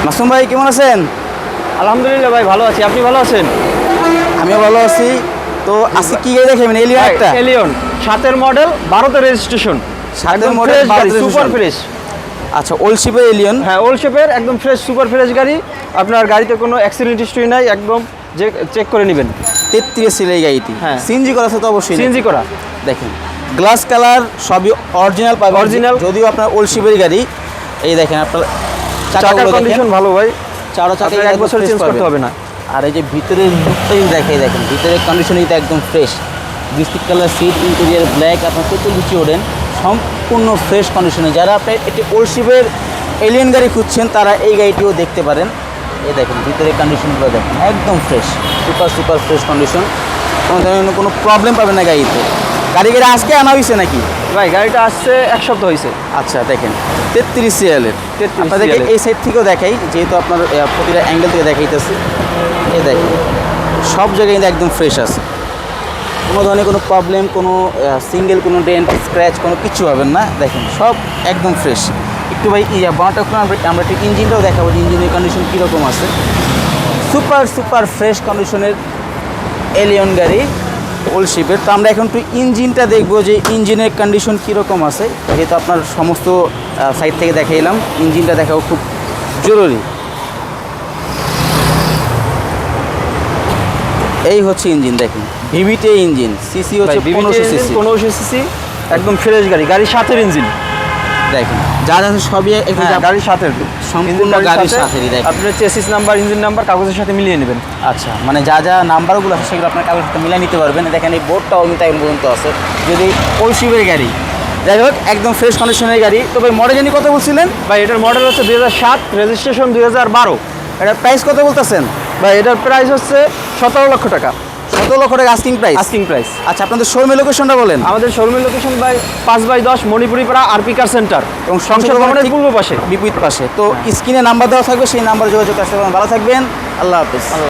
মাসুম ভাই কেমন আছেন? আলহামদুলিল্লাহ ভাই, ভালো আছি। আপনি ভালো আছেন? আমিও ভালো আছি। তো আজকে কি গাড়ি দেখাবেন? এলিয়ন একটা এলিয়ন 7-এর মডেল, 12-তে রেজিস্ট্রেশন। 7-এর মডেল, সুপার ফ্রেশ। আচ্ছা, ওল্ড শিপের এলিয়ন। হ্যাঁ, ওল্ড শেপের একদম ফ্রেশ, সুপার ফ্রেশ গাড়ি। আপনার গাড়িতে কোনো অ্যাক্সিডেন্ট হিস্ট্রি নাই, একদম যে চেক করে নেবেন। 33 সিল এই গাড়িটি। হ্যাঁ। সিএনজি করা আছে তো অবশ্যই। সিএনজি করা। দেখেন গ্লাস কালার সবই অরিজিনাল পাবেন। Original। যদিও আপনার ওল্ড শিপের গাড়ি। এই দেখেন আপনার চাকার কন্ডিশন ভালো ভাই, চারো চাকা আপনার এক বছর চেঞ্জ করতে হবে না। আর এই যে ভিতরের লুকটাই দেখেন ভিতরের কন্ডিশন কিন্তু একদম fresh. Biscuit colour seat, interior black, আপনার 44 ওডেন সম্পূর্ণ ফ্রেশ কন্ডিশনে। যারা আপনি একটি ওল্ড শিপের এলিয়ন গাড়ি খুঁজছেন তারা এই গাড়িটিও দেখতে পারেন। এই দেখেন ভিতরের কন্ডিশনগুলো দেখেন একদম ফ্রেশ, সুপার ফ্রেশ কন্ডিশন। কোনো ধরনের কোনো প্রবলেম পাবেন না গাড়িতে। গাড়ি আজকে আনা হয়েছে নাকি ভাই গাড়িটা আসছে 1 সপ্তাহ হয়েছে। আচ্ছা দেখেন 33 সিএলের। 33 আপনাদেরকে CL এই সাইড থেকেও দেখাই, যেহেতু আপনার প্রতিটা অ্যাঙ্গেল থেকে দেখাইতেছি। এই দেখেন সব জায়গায় কিন্তু একদম ফ্রেশ আছে। কোনো ধরনের কোনো প্রবলেম, কোনো সিঙ্গেল কোনো ডেন্ট স্ক্র্যাচ কোনো কিছু হবেন না। দেখেন সব একদম ফ্রেশ। একটু ভাই বনাটা আমরা একটু ইঞ্জিনটাও দেখাবো, ইঞ্জিনের কন্ডিশন কীরকম আছে। সুপার ফ্রেশ কন্ডিশনের এলিয়ন গাড়ি ওল্ড শিপের। তো আমরা এখন একটু ইঞ্জিনটা দেখবো যে ইঞ্জিনের কন্ডিশন কীরকম আছে। যেহেতু আপনার সমস্ত সাইড থেকে দেখাইলাম, ইঞ্জিনটা দেখাও খুব জরুরি। এই হচ্ছে ইঞ্জিন, দেখেন ভিভিটি ইঞ্জিন, সিসি হচ্ছে 1500 সিসি। 1500 সিসি, একদম ফ্রেশ গাড়ি। গাড়ির 7-এর ইঞ্জিন দেখেন যা আছে সবই গাড়ির 7-এর, সম্পূর্ণ গাড়ির সাথেই। দেখেন আপনার চেসিস নাম্বার, ইঞ্জিন নাম্বার কাগজের সাথে মিলিয়ে নেবেন। আচ্ছা, মানে যা নাম্বারগুলো আছে সেগুলো আপনার কাগজের সাথে মিলিয়ে নিতে পারবেন। দেখেন এই বোর্ডটাও কিন্তু এখন পর্যন্ত আছে, যদি ওল্ড শিপের গাড়ি। যাই হোক একদম ফ্রেশ কন্ডিশনের গাড়ি। তো ভাই মডেল জানি কত বলছিলেন? ভাই এটার মডেল হচ্ছে 2007, রেজিস্ট্রেশন 2012। এটার প্রাইস কত বলতেছেন? ভাই এটার প্রাইস হচ্ছে 17 লক্ষ টাকা। 17 লক্ষ টাকা আস্কিং প্রাইস। Asking price. আচ্ছা, আপনাদের শোরুমের লোকেশনটা বলেন। আমাদের শোরুমের লোকেশন ভাই 5/10 মণিপুরি পাড়া আরপি কার সেন্টার এবং সংসদ ভবনের পূর্ব পাশে, বিপরীত পাশে। তো স্ক্রিনে নাম্বার দেওয়া থাকবে, সেই নাম্বারে যোগাযোগ করতে পারেন। ভালো থাকবেন, আল্লাহ হাফেজ।